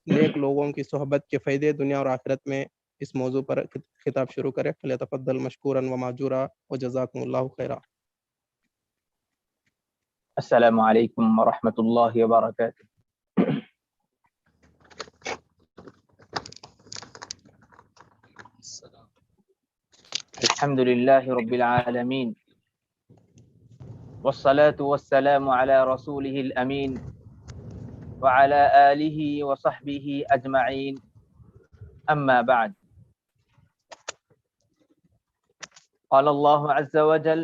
نیک لوگوں کی صحبت کے فائدے دنیا اور آخرت میں، اس موضوع پر خطاب شروع کرے۔ فلیتفضل مشکورا وماجورا وجزاکم اللہ خیرا۔ السلام علیکم ورحمۃ اللہ وبرکاتہ۔ الحمد للہ رب العالمین والصلاة والسلام على رسوله الأمین وعلى آلہ وصحبہ اجمعین، اما بعد۔ قال اللہ عز وجل: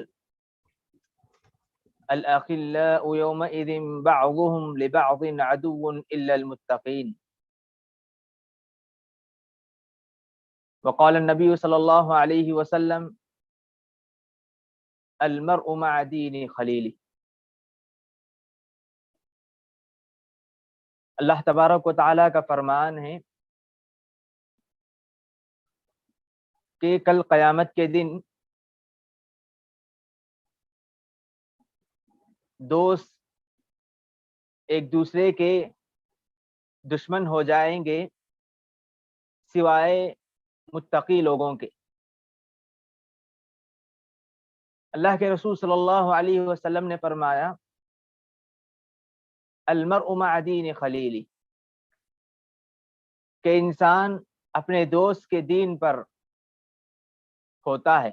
الأخلاء يومئذ بعضهم لبعض عدو إلا المتقين۔ وقال النبي صلى الله عليه وسلم: المرء مع دين خليله۔ اللہ تبارک و تعالیٰ کا فرمان ہے کہ کل قیامت کے دن دوست ایک دوسرے کے دشمن ہو جائیں گے سوائے متقی لوگوں کے۔ اللہ کے رسول صلی اللہ علیہ وسلم نے فرمایا: المرء مع دین خلیلی، کہ انسان اپنے دوست کے دین پر ہوتا ہے۔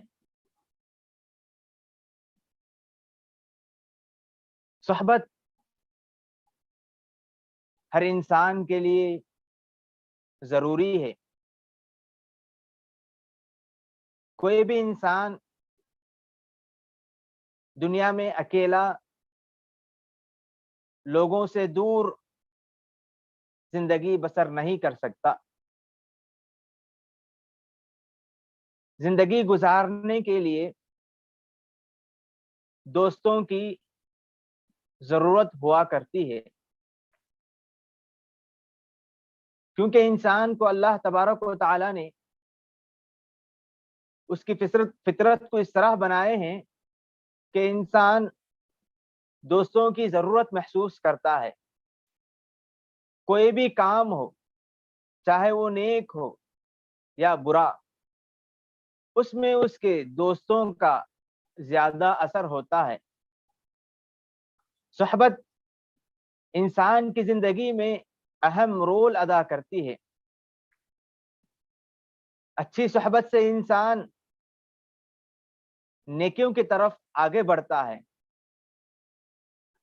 صحبت ہر انسان کے لیے ضروری ہے۔ کوئی بھی انسان دنیا میں اکیلا لوگوں سے دور زندگی بسر نہیں کر سکتا۔ زندگی گزارنے کے لیے دوستوں کی ضرورت ہوا کرتی ہے، کیونکہ انسان کو اللہ تبارک و تعالی نے اس کی فطرت کو اس طرح بنائے ہیں کہ انسان دوستوں کی ضرورت محسوس کرتا ہے۔ کوئی بھی کام ہو، چاہے وہ نیک ہو یا برا، اس میں اس کے دوستوں کا زیادہ اثر ہوتا ہے۔ صحبت انسان کی زندگی میں اہم رول ادا کرتی ہے۔ اچھی صحبت سے انسان نیکیوں کی طرف آگے بڑھتا ہے۔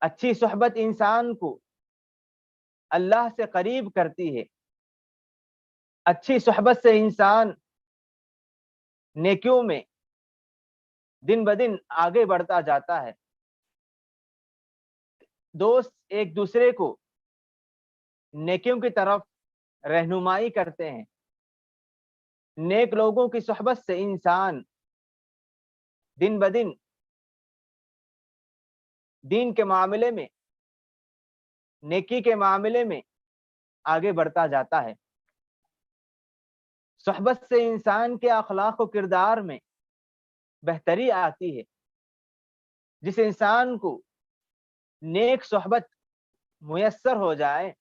اچھی صحبت انسان کو اللہ سے قریب کرتی ہے۔ اچھی صحبت سے انسان نیکیوں میں دن بدن آگے بڑھتا جاتا ہے۔ دوست ایک دوسرے کو نیکیوں کی طرف رہنمائی کرتے ہیں۔ نیک لوگوں کی صحبت سے انسان دن بدن دین کے معاملے میں، نیکی کے معاملے میں آگے بڑھتا جاتا ہے۔ صحبت سے انسان کے اخلاق و کردار میں بہتری آتی ہے۔ جس انسان کو نیک صحبت میسر ہو جائے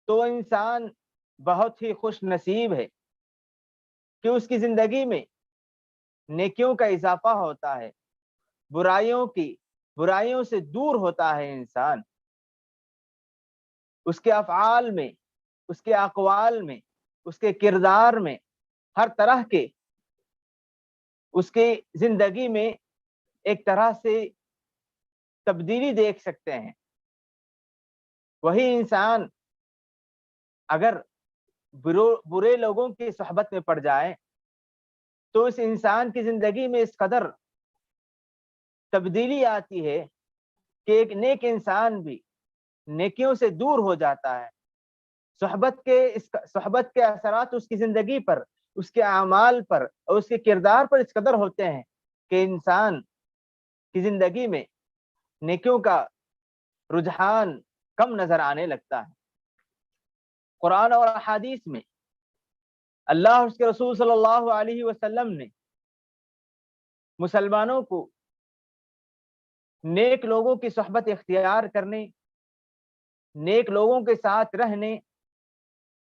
تو انسان بہت ہی خوش نصیب ہے کہ اس کی زندگی میں نیکیوں کا اضافہ ہوتا ہے، برائیوں سے دور ہوتا ہے انسان۔ اس کے افعال میں، اس کے اقوال میں، اس کے کردار میں، ہر طرح کے اس کی زندگی میں ایک طرح سے تبدیلی دیکھ سکتے ہیں۔ وہی انسان اگر برے لوگوں کی صحبت میں پڑ جائے تو اس انسان کی زندگی میں اس قدر تبدیلی آتی ہے کہ ایک نیک انسان بھی نیکیوں سے دور ہو جاتا ہے۔ صحبت کے اثرات اس کی زندگی پر، اس کے اعمال پر اور اس کے کردار پر اس قدر ہوتے ہیں کہ انسان کی زندگی میں نیکیوں کا رجحان کم نظر آنے لگتا ہے۔ قرآن اور احادیث میں اللہ اور اس کے رسول صلی اللہ علیہ وسلم نے مسلمانوں کو نیک لوگوں کی صحبت اختیار کرنے، نیک لوگوں کے ساتھ رہنے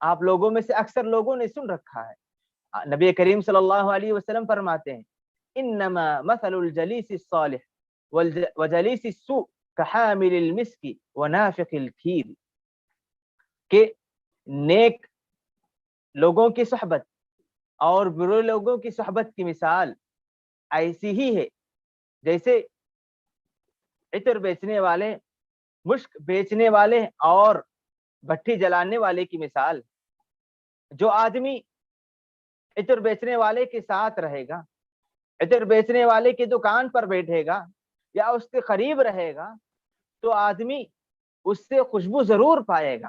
آپ لوگوں میں سے اکثر لوگوں نے سن رکھا ہے، نبی کریم صلی اللہ علیہ وسلم فرماتے ہیں انما مثل الجلیس الصالح وجلیس السوء کحامل المسک ونافخ الکیر، کہ نیک لوگوں کی صحبت اور برے لوگوں کی صحبت کی مثال ایسی ہی ہے جیسے عطر بیچنے والے، مشک بیچنے والے اور بھٹی جلانے والے کی مثال۔ جو آدمی عطر بیچنے والے کے ساتھ رہے گا، عطر بیچنے والے کی دکان پر بیٹھے گا یا اس کے قریب رہے گا تو آدمی اس سے خوشبو ضرور پائے گا،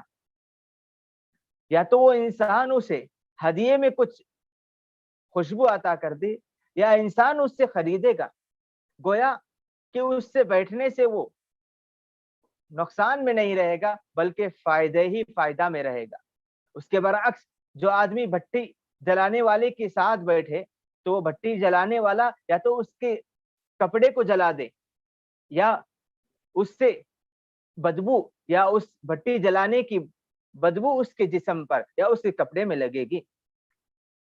یا تو وہ انسان اسے ہدیے میں کچھ خوشبو عطا کر دے یا انسان اس سے خریدے گا، گویا کہ اس سے بیٹھنے سے وہ نقصان میں نہیں رہے گا بلکہ فائدے ہی فائدہ میں رہے گا۔ اس کے برعکس جو آدمی بھٹی جلانے والے کے ساتھ بیٹھے تو وہ بھٹی جلانے والا یا تو اس کے کپڑے کو جلا دے یا اس سے بدبو یا اس بھٹی جلانے کی بدبو اس کے جسم پر یا اس کے کپڑے میں لگے گی۔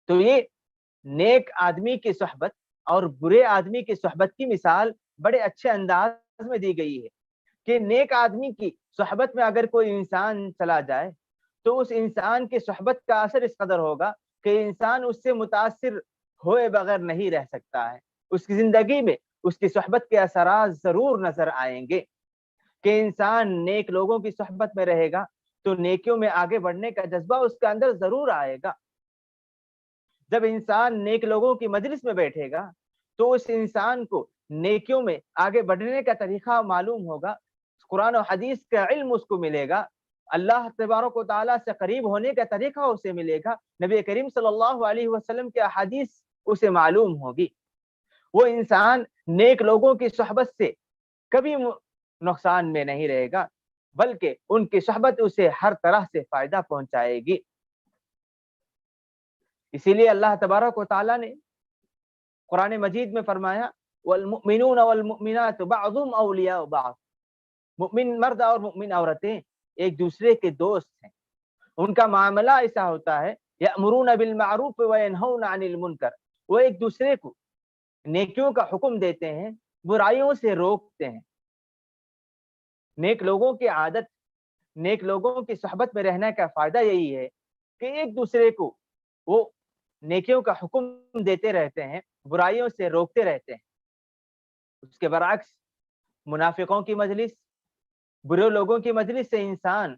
تو یہ نیک آدمی کی صحبت اور برے آدمی کی صحبت کی مثال بڑے اچھے انداز میں دی گئی ہے کہ نیک آدمی کی صحبت میں اگر کوئی انسان چلا جائے تو اس انسان کی صحبت کا اثر اس قدر ہوگا کہ انسان اس سے متاثر ہوئے بغیر نہیں رہ سکتا ہے، اس کی زندگی میں اس کی صحبت کے اثرات ضرور نظر آئیں گے کہ انسان نیک لوگوں کی صحبت میں رہے گا تو نیکیوں میں آگے بڑھنے کا جذبہ اس کے اندر ضرور آئے گا۔ جب انسان نیک لوگوں کی مجلس میں بیٹھے گا تو اس انسان کو نیکیوں میں آگے بڑھنے کا طریقہ معلوم ہوگا، قرآن و حدیث کا علم اس کو ملے گا، اللہ تبارک و تعالیٰ سے قریب ہونے کا طریقہ اسے ملے گا، نبی کریم صلی اللہ علیہ وسلم کے احادیث اسے معلوم ہوگی۔ وہ انسان نیک لوگوں کی صحبت سے کبھی نقصان میں نہیں رہے گا بلکہ ان کی صحبت اسے ہر طرح سے فائدہ پہنچائے گی۔ اسی لیے اللہ تبارک و تعالیٰ نے قرآن مجید میں فرمایا والمؤمنون والمؤمنات بعضهم اولیاء بعض، مؤمن مرد اور مؤمن عورتیں ایک دوسرے کے دوست ہیں، ان کا معاملہ ایسا ہوتا ہے یأمرون بالمعروف وینہون عن المنکر، وہ ایک دوسرے کو نیکیوں کا حکم دیتے ہیں، برائیوں سے روکتے ہیں۔ نیک لوگوں کی عادت، نیک لوگوں کی صحبت میں رہنے کا فائدہ یہی ہے کہ ایک دوسرے کو وہ نیکیوں کا حکم دیتے رہتے ہیں، برائیوں سے روکتے رہتے ہیں۔ اس کے برعکس منافقوں کی مجلس، برے لوگوں کی مجلس سے انسان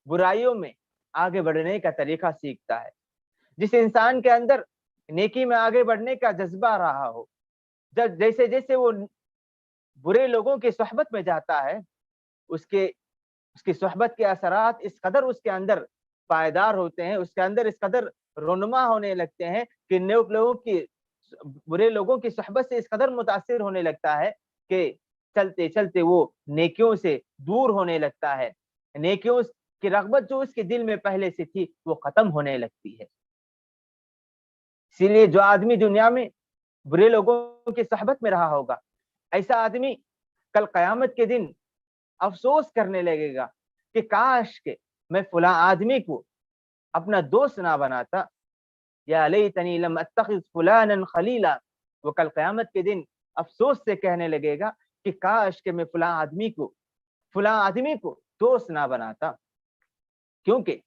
برائیوں میں آگے بڑھنے کا طریقہ سیکھتا ہے۔ جس انسان کے اندر نیکی میں آگے بڑھنے کا جذبہ رہا ہو، جیسے جیسے وہ برے لوگوں کی صحبت میں جاتا ہے اس کی صحبت کے اثرات اس قدر اس کے اندر پائیدار ہوتے ہیں، اس کے اندر اس قدر رونما ہونے لگتے ہیں کہ نیک لوگوں کی برے لوگوں کی صحبت سے اس قدر متاثر ہونے لگتا ہے کہ چلتے چلتے وہ نیکیوں سے دور ہونے لگتا ہے، نیکیوں کی رغبت جو اس کے دل میں پہلے سے تھی وہ ختم ہونے لگتی ہے۔ اسی لیے جو آدمی دنیا میں برے لوگوں کی صحبت میں رہا ہوگا، ایسا آدمی کل قیامت کے دن افسوس کرنے لگے گا کہ کاش کہ میں فلاں آدمی کو اپنا دوست نہ بناتا، یا لیتنی لم اتخذ فلانا خلیلا، وہ کل قیامت کے دن افسوس سے کہنے لگے گا کہ کاش کہ میں فلاں آدمی کو دوست نہ بناتا، کیونکہ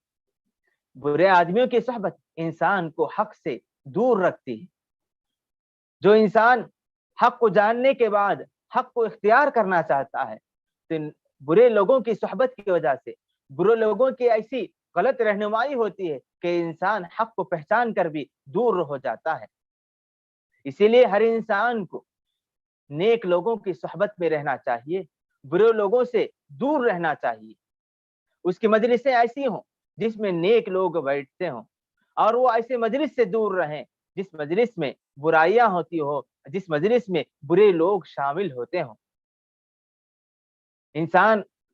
برے آدمیوں کی صحبت انسان کو حق سے دور رکھتی ہے۔ جو انسان حق کو جاننے کے بعد حق کو اختیار کرنا چاہتا ہے تو برے لوگوں کی صحبت کی وجہ سے، برے لوگوں کی ایسی غلط رہنمائی ہوتی ہے کہ انسان حق کو پہچان کر بھی دور ہو جاتا ہے۔ اسی لیے ہر انسان کو نیک لوگوں کی صحبت میں رہنا چاہیے، برے لوگوں سے دور رہنا چاہیے۔ اس کی مجلسیں ایسی ہوں جس میں نیک لوگ بیٹھتے ہوں، اور وہ ایسے مجلس سے دور رہیں جس مجلس میں برائیاں ہوتی ہو، جس مجلس میں برے لوگ شامل ہوتے ہوں۔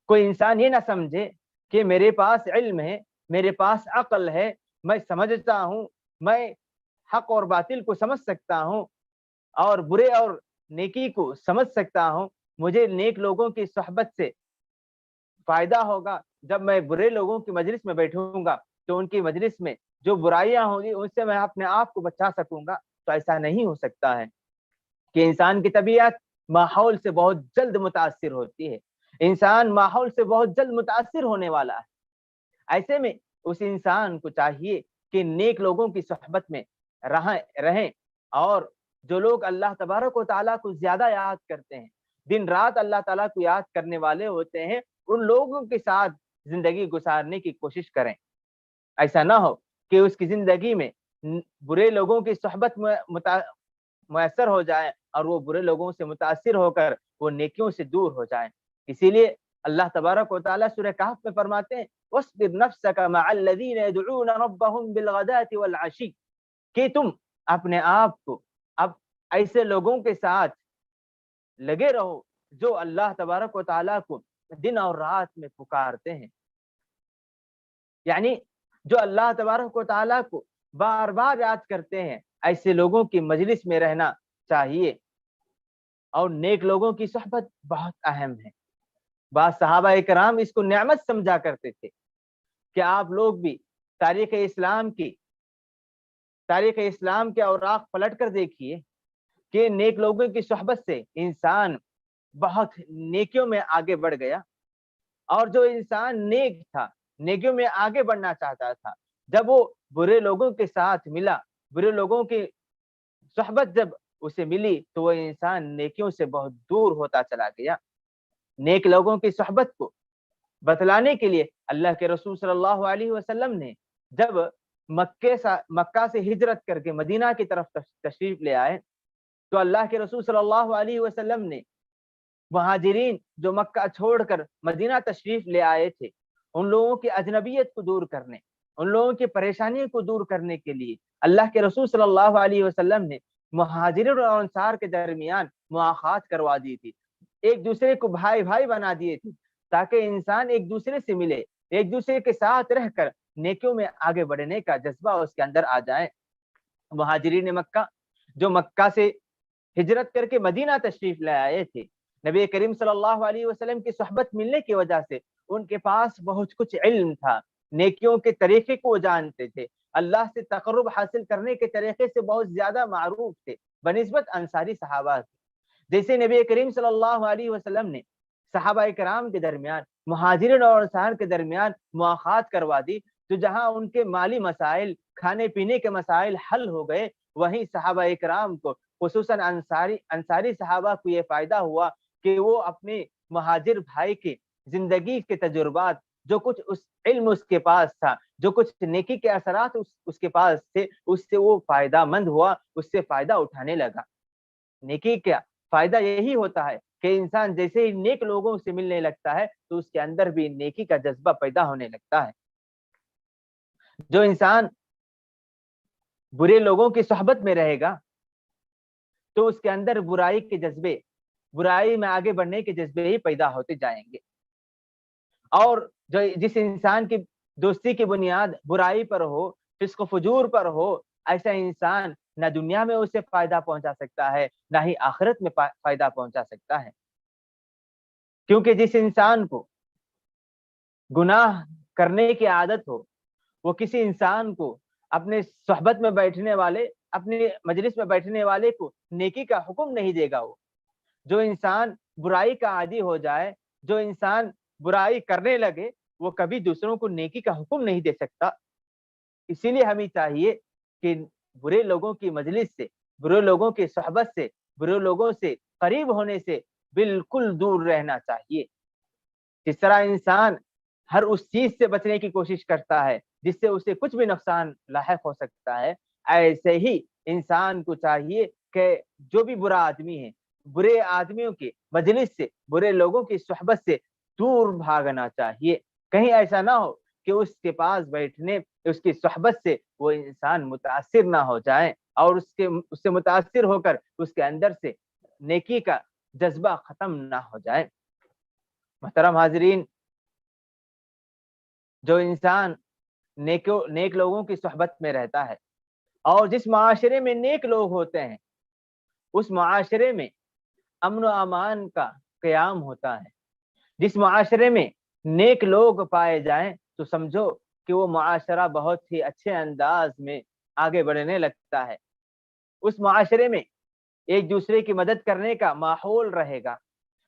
کوئی انسان یہ نہ سمجھے کہ میرے پاس علم ہے، میرے پاس عقل ہے، میں سمجھتا ہوں، میں حق اور باطل کو سمجھ سکتا ہوں اور برے اور نیکی کو سمجھ سکتا ہوں، مجھے نیک لوگوں کی صحبت سے فائدہ ہوگا جب میں برے لوگوں کی مجلس میں بیٹھوں گا تو ان کی مجلس میں جو برائیاں ہوں گی ان سے میں اپنے آپ کو بچا سکوں گا؟ تو ایسا نہیں ہو سکتا ہے کہ انسان کی طبیعت ماحول سے بہت جلد متاثر ہوتی ہے، انسان ماحول سے بہت جلد متاثر ہونے والا ہے۔ ایسے میں اس انسان کو چاہیے کہ نیک لوگوں کی صحبت میں رہیں، اور جو لوگ اللہ تبارک و تعالیٰ کو زیادہ یاد کرتے ہیں، دن رات اللہ تعالیٰ کو یاد کرنے والے ہوتے ہیں، ان لوگوں کے ساتھ زندگی گزارنے کی کوشش کریں۔ ایسا نہ ہو کہ اس کی زندگی میں برے لوگوں کی صحبت میسر ہو جائے اور وہ برے لوگوں سے متاثر ہو کر وہ نیکیوں سے دور ہو جائیں۔ اسی لیے اللہ تبارک و تعالیٰ سورہ کہف میں فرماتے ہیں وَاصْبِرْ نَفْسَكَ مَعَ الَّذِينَ يَدْعُونَ رَبَّهُمْ بِالْغَدَاةِ وَالْعَشِيِّ، کہ تم اپنے آپ کو اب ایسے لوگوں کے ساتھ لگے رہو جو اللہ تبارک و تعالیٰ کو دن اور رات میں پکارتے ہیں، یعنی جو اللہ تبارک و تعالیٰ کو بار بار یاد کرتے ہیں، ایسے لوگوں کی مجلس میں رہنا چاہیے۔ اور نیک لوگوں کی صحبت بہت اہم ہے۔ بعض صحابہ کرام اس کو نعمت سمجھا کرتے تھے کہ آپ لوگ بھی تاریخ اسلام کے اوراق پلٹ کر دیکھیے کہ نیک لوگوں کی صحبت سے انسان بہت نیکیوں میں آگے بڑھ گیا، اور جو انسان نیک تھا، نیکیوں میں آگے بڑھنا چاہتا تھا، جب وہ برے لوگوں کے ساتھ ملا، برے لوگوں کی صحبت جب اسے ملی تو وہ انسان نیکیوں سے بہت دور ہوتا چلا گیا۔ نیک لوگوں کی صحبت کو بتلانے کے لیے اللہ کے رسول صلی اللہ علیہ وسلم نے جب مکہ سے ہجرت کر کے مدینہ کی طرف تشریف لے آئے تو اللہ کے رسول صلی اللہ علیہ وسلم نے مہاجرین جو مکہ چھوڑ کر مدینہ تشریف لے آئے تھے، ان لوگوں کی اجنبیت کو دور کرنے، ان لوگوں کی پریشانی کو دور کرنے کے لیے اللہ کے رسول صلی اللہ علیہ وسلم نے مہاجرین اور انصار کے درمیان مواخات کروا دی تھی، ایک دوسرے کو بھائی بھائی بنا دیے تھے، تاکہ انسان ایک دوسرے سے ملے، ایک دوسرے کے ساتھ رہ کر نیکیوں میں آگے بڑھنے کا جذبہ اس کے اندر آ جائے۔ مہاجرین مکہ جو مکہ سے ہجرت کر کے مدینہ تشریف لے آئے تھے، نبی کریم صلی اللہ علیہ وسلم کی صحبت ملنے کی وجہ سے ان کے پاس بہت کچھ علم تھا، نیکیوں کے طریقے کو جانتے تھے، اللہ سے تقرب حاصل کرنے کے طریقے سے بہت زیادہ معروف تھے بنسبت انصاری صحابہ کے۔ جیسے نبی کریم صلی اللہ علیہ وسلم نے صحابہ کرام کے درمیان، مہاجرین اور انصار کے درمیان مواخات کروا دی، تو جہاں ان کے مالی مسائل، کھانے پینے کے مسائل حل ہو گئے، وہیں صحابہ کرام کو خصوصاً انصاری صحابہ کو یہ فائدہ ہوا کہ وہ اپنے مہاجر بھائی کے زندگی کے تجربات، جو کچھ اس علم اس کے پاس تھا، جو کچھ نیکی کے اثرات اس کے پاس تھے، اس سے وہ فائدہ مند ہوا، اس سے فائدہ اٹھانے لگا۔ نیکی کا فائدہ یہی ہوتا ہے کہ انسان جیسے ہی نیک لوگوں سے ملنے لگتا ہے تو اس کے اندر بھی نیکی کا جذبہ پیدا ہونے لگتا ہے۔ جو انسان برے لوگوں کی صحبت میں رہے گا تو اس کے اندر برائی کے جذبے، برائی میں آگے بڑھنے کے جذبے ہی پیدا ہوتے جائیں گے، اور جس انسان کی دوستی کی بنیاد برائی پر ہو، فسق و فجور پر ہو، ایسا انسان نہ دنیا میں اسے فائدہ پہنچا سکتا ہے، نہ ہی آخرت میں فائدہ پہنچا سکتا ہے۔ کیونکہ جس انسان کو گناہ کرنے کی عادت ہو، وہ کسی انسان کو اپنے صحبت میں بیٹھنے والے، اپنے مجلس میں بیٹھنے والے کو نیکی کا حکم نہیں دے گا۔ وہ جو انسان برائی کا عادی ہو جائے، جو انسان برائی کرنے لگے، وہ کبھی دوسروں کو نیکی کا حکم نہیں دے سکتا۔ اسی لیے ہمیں چاہیے کہ برے لوگوں کی مجلس سے، برے لوگوں کی صحبت سے، برے لوگوں سے قریب ہونے سے بالکل دور رہنا چاہیے۔ جس طرح انسان ہر اس چیز سے بچنے کی کوشش کرتا ہے جس سے اسے کچھ بھی نقصان لاحق ہو سکتا ہے، ایسے ہی انسان کو چاہیے کہ جو بھی برا آدمی ہے، برے آدمیوں کی مجلس سے، برے لوگوں کی صحبت سے دور بھاگنا چاہیے۔ کہیں ایسا نہ ہو کہ اس کے پاس بیٹھنے، اس کی صحبت سے وہ انسان متاثر نہ ہو جائے، اور اس سے متاثر ہو کر اس کے اندر سے نیکی کا جذبہ ختم نہ ہو جائے۔ محترم حاضرین، جو انسان نیک لوگوں کی صحبت میں رہتا ہے، اور جس معاشرے میں نیک لوگ ہوتے ہیں، اس معاشرے میں امن و امان کا قیام ہوتا ہے۔ جس معاشرے میں نیک لوگ پائے جائیں تو سمجھو کہ وہ معاشرہ بہت ہی اچھے انداز میں آگے بڑھنے لگتا ہے. اس معاشرے میں ایک دوسرے کی مدد کرنے کا ماحول رہے گا,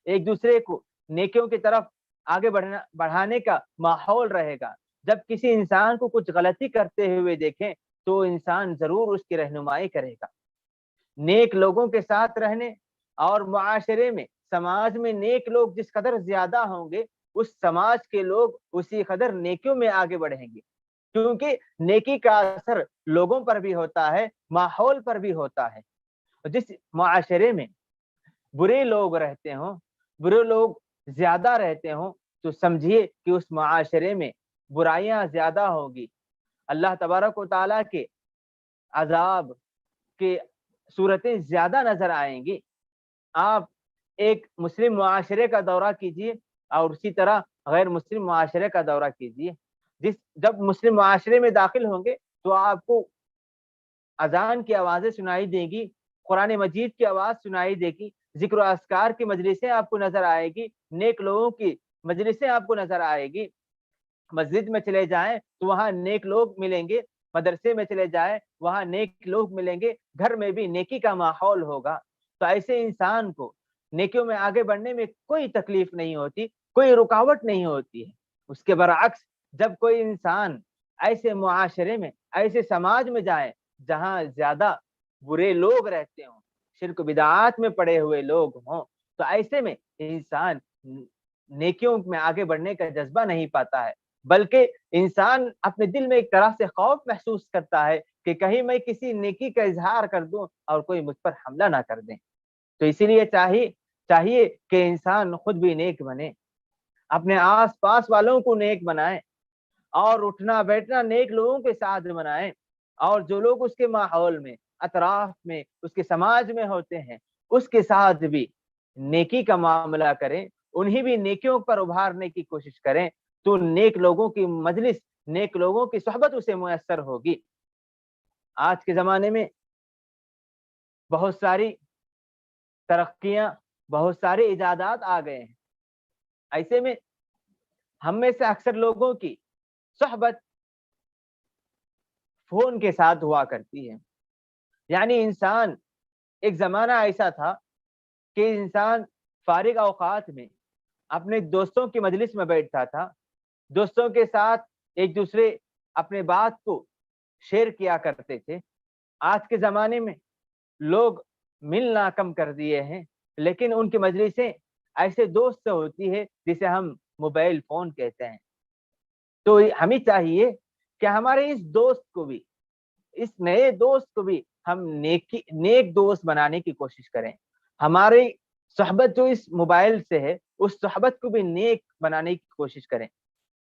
ایک دوسرے کو نیکیوں کی طرف آگے بڑھانے کا ماحول رہے گا. جب کسی انسان کو کچھ غلطی کرتے ہوئے دیکھیں تو انسان ضرور اس کی رہنمائی کرے گا. نیک لوگوں کے ساتھ رہنے اور معاشرے میں, سماج میں نیک لوگ جس قدر زیادہ ہوں گے, اس سماج کے لوگ اسی قدر نیکیوں میں آگے بڑھیں گے, کیونکہ نیکی کا اثر لوگوں پر بھی ہوتا ہے, ماحول پر بھی ہوتا ہے. جس معاشرے میں برے لوگ رہتے ہوں, برے لوگ زیادہ رہتے ہوں, تو سمجھیے کہ اس معاشرے میں برائیاں زیادہ ہوگی. اللہ تبارک و تعالیٰ کے عذاب کی صورتیں زیادہ نظر آئیں گی. آپ ایک مسلم معاشرے کا دورہ کیجیے اور اسی طرح غیر مسلم معاشرے کا دورہ کیجیے. جب مسلم معاشرے میں داخل ہوں گے تو آپ کو اذان کی آوازیں سنائی دیں گی, قرآن مجید کی آواز سنائی دے گی, ذکر و اذکار کی مجلسیں آپ کو نظر آئے گی, نیک لوگوں کی مجلسیں آپ کو نظر آئے گی. مسجد میں چلے جائیں تو وہاں نیک لوگ ملیں گے, مدرسے میں چلے جائیں وہاں نیک لوگ ملیں گے, گھر میں بھی نیکی کا ماحول ہوگا. تو ایسے انسان کو نیکیوں میں آگے بڑھنے میں کوئی تکلیف نہیں ہوتی, کوئی رکاوٹ نہیں ہوتی ہے. اس کے برعکس جب کوئی انسان ایسے معاشرے میں, ایسے سماج میں جائے جہاں زیادہ برے لوگ رہتے ہوں, شرک و بدعات میں پڑے ہوئے لوگ ہوں, تو ایسے میں انسان نیکیوں میں آگے بڑھنے کا جذبہ نہیں پاتا ہے, بلکہ انسان اپنے دل میں ایک طرح سے خوف محسوس کرتا ہے کہ کہیں میں کسی نیکی کا اظہار کر دوں اور کوئی مجھ پر حملہ نہ کر دیں. تو اسی لیے چاہیے کہ انسان خود بھی نیک بنے, اپنے آس پاس والوں کو نیک بنائے, اور اٹھنا بیٹھنا نیک لوگوں کے ساتھ بنائیں, اور جو لوگ اس کے ماحول میں, اطراف میں, اس کے سماج میں ہوتے ہیں, اس کے ساتھ بھی نیکی کا معاملہ کریں, انہیں بھی نیکیوں پر ابھارنے کی کوشش کریں, تو نیک لوگوں کی مجلس, نیک لوگوں کی صحبت اسے میسر ہوگی. آج کے زمانے میں بہت ساری ترقیاں, بہت سارے ایجادات آ گئے ہیں. ایسے میں ہم میں سے اکثر لوگوں کی صحبت فون کے ساتھ ہوا کرتی ہے. یعنی انسان, ایک زمانہ ایسا تھا کہ انسان فارغ اوقات میں اپنے دوستوں کی مجلس میں بیٹھتا تھا, دوستوں کے ساتھ ایک دوسرے اپنے بات کو شیئر کیا کرتے تھے. آج کے زمانے میں لوگ ملنا کم کر دیے ہیں, لیکن ان کی مجلسیں ایسے دوست سے ہوتی ہے جسے ہم موبائل فون کہتے ہیں. تو ہمیں چاہیے کہ ہمارے اس دوست کو بھی, اس نئے دوست کو بھی ہم نیک دوست بنانے کی کوشش کریں. ہماری صحبت جو اس موبائل سے ہے, اس صحبت کو بھی نیک بنانے کی کوشش کریں.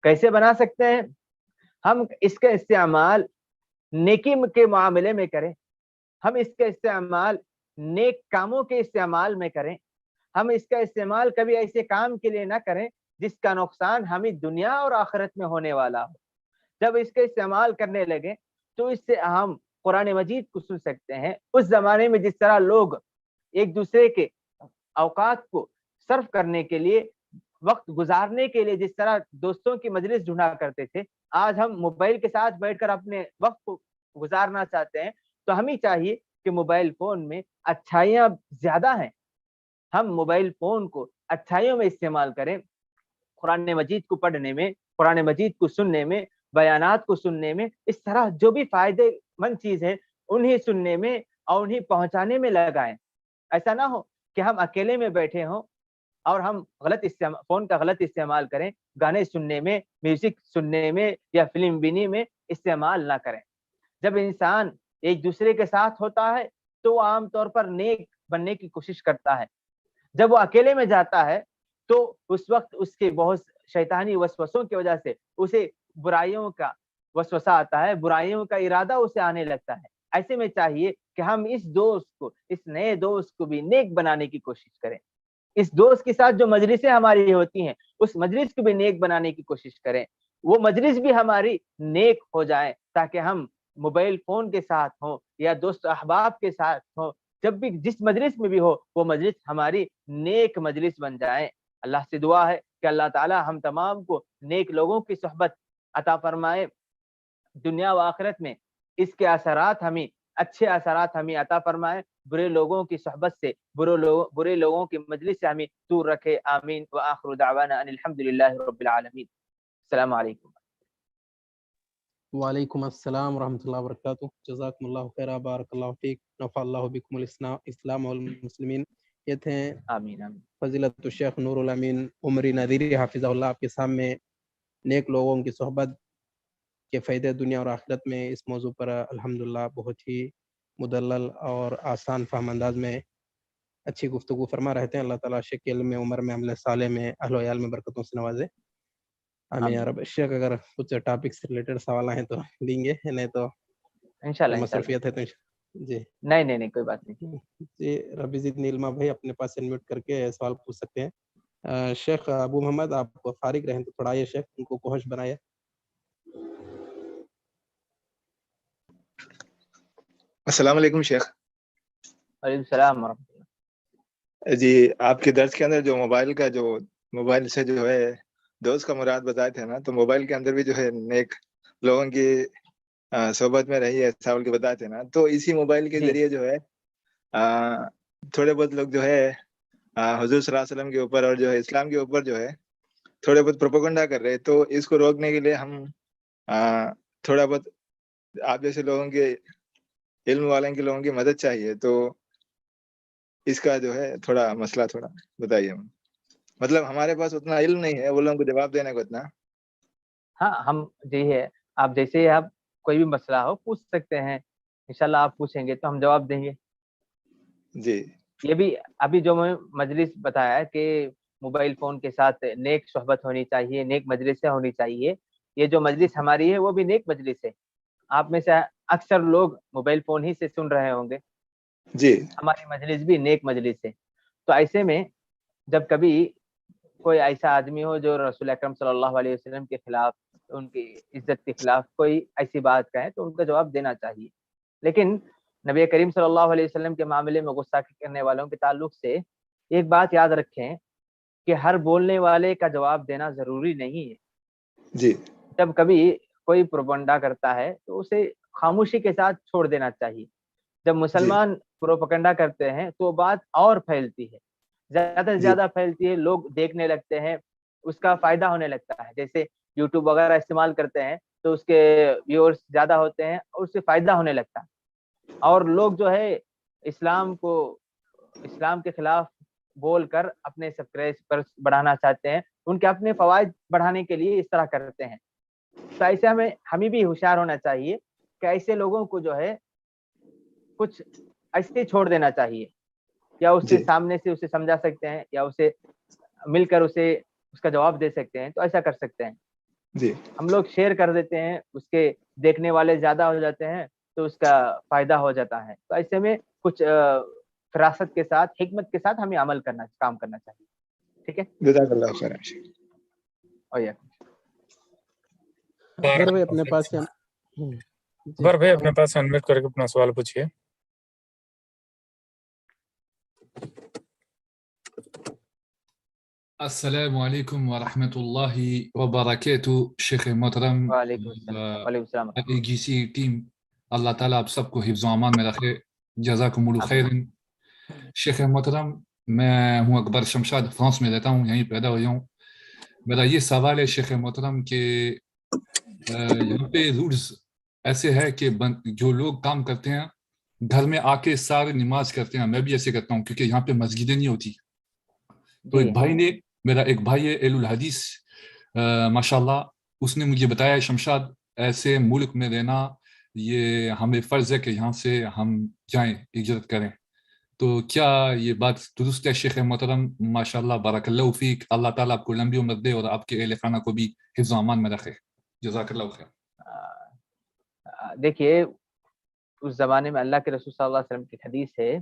کیسے بنا سکتے ہیں؟ ہم اس کا استعمال نیکی کے معاملے میں کریں, ہم اس کا استعمال نیک کاموں کے استعمال میں کریں. ہم اس کا استعمال کبھی ایسے کام کے لیے نہ کریں جس کا نقصان ہمیں دنیا اور آخرت میں ہونے والا ہو. جب اس کا استعمال کرنے لگے تو اس سے ہم قرآن مجید کو سن سکتے ہیں. اس زمانے میں جس طرح لوگ ایک دوسرے کے اوقات کو صرف کرنے کے لیے, وقت گزارنے کے لیے جس طرح دوستوں کی مجلس ڈھونڈا کرتے تھے, آج ہم موبائل کے ساتھ بیٹھ کر اپنے وقت کو گزارنا چاہتے ہیں. تو ہمیں چاہیے کہ موبائل فون میں اچھائیاں زیادہ ہیں, ہم موبائل فون کو اچھائیوں میں استعمال کریں. قرآن مجید کو پڑھنے میں, قرآن مجید کو سننے میں, بیانات کو سننے میں, اس طرح جو بھی فائدے مند چیز ہے انہیں سننے میں اور انہیں پہنچانے میں لگائیں. ایسا نہ ہو کہ ہم اکیلے میں بیٹھے ہوں اور ہم فون کا غلط استعمال کریں, گانے سننے میں, میوزک سننے میں یا فلم بینی میں استعمال نہ کریں. جب انسان ایک دوسرے کے ساتھ ہوتا ہے تو وہ عام طور پر نیک بننے کی کوشش کرتا ہے. جب وہ اکیلے میں جاتا ہے تو اس وقت اس کے بہت شیطانی وسوسوں کی وجہ سے اسے برائیوں کا وسوسہ آتا ہے, برائیوں کا ارادہ اسے آنے لگتا ہے. ایسے میں چاہیے کہ ہم اس دوست کو, اس نئے دوست کو بھی نیک بنانے کی کوشش کریں. اس دوست کے ساتھ جو مجلسیں ہماری ہوتی ہیں, اس مجلس کو بھی نیک بنانے کی کوشش کریں. وہ مجلس بھی ہماری نیک ہو جائے تاکہ ہم موبائل فون کے ساتھ ہوں یا دوست احباب کے ساتھ ہوں, جب بھی جس مجلس میں بھی ہو وہ مجلس ہماری نیک مجلس بن جائے. اللہ سے دعا ہے کہ اللہ تعالی ہم تمام کو نیک لوگوں کی صحبت عطا فرمائے, دنیا و آخرت میں اس کے اثرات ہمیں اچھے اثرات ہمیں عطا فرمائے، برے لوگوں کی صحبت سے، برے لوگوں کی مجلس سے ہمیں دور رکھے، آمین۔ وآخر دعوانا ان الحمد للہ رب العالمین۔ السلام علیکم۔ وعلیکم السلام ورحمۃ اللہ وبرکاتہ۔ جزاکم اللہ خیر، بارک اللہ فیک، نفع اللہ بکم الاسلام والمسلمین۔ یہ تھے آمین آمین۔ فضیلت الشیخ نور الامین عمری نذیری حافظہ اللہ، آپ کے سامنے نیک لوگوں کی صحبت کے فائدے دنیا اور آخرت میں اس موضوع پر الحمدللہ بہت ہی مدلل اور آسان فہم انداز میں اچھی گفتگو فرما رہتے ہیں۔ اللہ تعالیٰ شیخ کے علم میں، عمر میں، عمل صالح میں، اہل و عیال میں برکتوں سے نوازے، آمین یا رب۔ شیخ اگر کچھ ٹاپک سے ریلیٹڈ سوال ہیں تو دیں گے، نہیں تو انشاءاللہ مصروفیت ہے تو جی نہیں کوئی بات نہیں۔ جی ربی زدنی علما بھائی اپنے پاس انمیوٹ کر کے سوال پوچھ سکتے ہیں۔ شیخ ابو محمد آپ فارغ رہیں تو تھوڑا آئیے شیخ، ان کو کوشش بنائے۔ السلام علیکم شیخ۔ وعلیکم السلام ورحمۃ اللہ۔ جی آپ کے درس کے اندر جو موبائل سے جو ہے دوست کا مراد بتائے تھے نا، تو موبائل کے اندر بھی جو ہے نیک لوگوں کی صحبت میں رہی ہے سوال کے بتائے تھے نا، تو اسی موبائل کے ذریعے جو ہے تھوڑے بہت لوگ جو ہے حضور صلی اللہ علیہ وسلم کے اوپر اور جو ہے اسلام کے اوپر جو ہے تھوڑے بہت پروپیگنڈا کر رہے، تو اس کو روکنے کے لیے ہم تھوڑا بہت آپ جیسے لوگوں کے علم والوں کے لوگوں کی مدد چاہیے، تو اس کا جو ہے تھوڑا مسئلہ تھوڑا بتائیے۔ مطلب ہمارے پاس اتنا علم نہیں ہے وہ لوگوں کو جواب دینے کو اتنا۔ ہاں ہم جی ہے، آپ جیسے آپ کوئی بھی مسئلہ ہو پوچھ سکتے ہیں، انشاءاللہ آپ پوچھیں گے تو ہم جواب دیں گے۔ جی یہ بھی ابھی جو میں مجلس بتایا ہے کہ موبائل فون کے ساتھ نیک صحبت ہونی چاہیے، نیک مجلسیں ہونی چاہیے، یہ جو مجلس ہماری ہے وہ بھی نیک مجلس ہے۔ آپ میں سے اکثر لوگ موبائل فون ہی سے سن رہے ہوں گے، جی ہماری مجلس بھی نیک مجلس ہے۔ تو ایسے میں جب کبھی کوئی ایسا آدمی ہو جو رسول اکرم صلی اللہ علیہ وسلم کے خلاف، ان کی عزت کے خلاف کوئی ایسی بات کہے تو ان کا جواب دینا چاہیے، لیکن نبی کریم صلی اللہ علیہ وسلم کے معاملے میں غصہ کرنے والوں کے تعلق سے ایک بات یاد رکھیں کہ ہر بولنے والے کا جواب دینا ضروری نہیں ہے۔ جی جب کبھی کوئی پروپگنڈا کرتا ہے تو اسے خاموشی کے ساتھ چھوڑ دینا چاہیے۔ جب مسلمان پروپگنڈا کرتے ہیں تو بات اور پھیلتی ہے، زیادہ سے زیادہ پھیلتی ہے، لوگ دیکھنے لگتے ہیں، اس کا فائدہ ہونے لگتا ہے۔ جیسے یوٹیوب وغیرہ استعمال کرتے ہیں تو اس کے ویورز زیادہ ہوتے ہیں اور اس سے فائدہ ہونے لگتا ہے، اور لوگ جو ہے اسلام کے خلاف بول کر اپنے سبسکرائبر بڑھانا چاہتے ہیں، ان کے اپنے فوائد بڑھانے کے لیے اس طرح کرتے ہیں۔ تو ایسے ہمیں بھی ہوشیار ہونا چاہیے کہ ایسے لوگوں کو جو ہے کچھ ایسے چھوڑ دینا چاہیے، یا اس سے سامنے سے اسے سمجھا سکتے ہیں، یا اسے مل کر اس کا جواب دے سکتے ہیں، تو ایسا کر سکتے ہیں۔ جی ہم لوگ شیئر کر دیتے ہیں، اس کے دیکھنے والے زیادہ ہو جاتے ہیں تو اس کا فائدہ ہو جاتا ہے۔ تو ایسے میں کچھ فراست کے ساتھ، حکمت کے ساتھ ہمیں کام کرنا چاہیے۔ ٹھیک ہے، جزاک اللہ خیر۔ اگر وہ اپنے پاس سے بھائی اپنے پاس انمیوٹ کر کے اپنا سوال پوچھیے۔ السلام علیکم ورحمۃ اللہ وبرکاتہ۔ شیخ محترم، وعلیکم السلام۔ وعلیکم السلام۔ جی سی ٹیم، اللہ تعالیٰ آپ سب کو حفظ و امان میں رکھے، جزاکم اللہ خیر۔ شیخ محترم، میں ہوں اکبر شمشاد، فرانس میں رہتا ہوں، یہیں پیدا ہوا ہوں۔ میرا یہ سوال ہے شیخ محترم کہ یہاں پہ رولز ایسے ہے کہ جو لوگ کام کرتے ہیں گھر میں آ کے سارے نماز کرتے ہیں، میں بھی ایسے کرتا ہوں کیونکہ یہاں پہ مسجدیں نہیں ہوتی۔ تو میرا ایک بھائی ہے اہل الحدیث ماشاء اللہ، اس نے مجھے بتایا شمشاد ایسے ملک میں رہنا یہ ہمیں فرض ہے کہ یہاں سے ہم جائیں، ہجرت کریں۔ تو کیا یہ بات درست ہے شیخ محترم؟ ماشاء اللہ، بارک اللہ فیک، اللہ تعالیٰ آپ کو لمبی عمر دے اور آپ کے اہل خانہ کو بھی حفظ و امان میں رکھے، جزاک اللہ خیر۔ دیکھیے، اس زمانے میں اللہ کے رسول صلی اللہ علیہ وسلم کی حدیث ہے،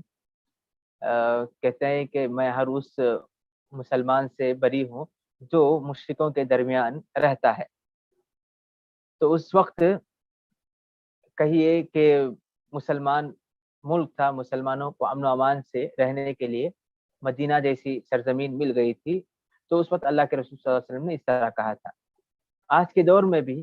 کہتے ہیں کہ میں ہر اس مسلمان سے بری ہوں جو مشرکوں کے درمیان رہتا ہے۔ تو اس وقت کہیے کہ مسلمان ملک تھا، مسلمانوں کو امن و امان سے رہنے کے لیے مدینہ جیسی سرزمین مل گئی تھی، تو اس وقت اللہ کے رسول صلی اللہ علیہ وسلم نے اس طرح کہا تھا۔ آج کے دور میں بھی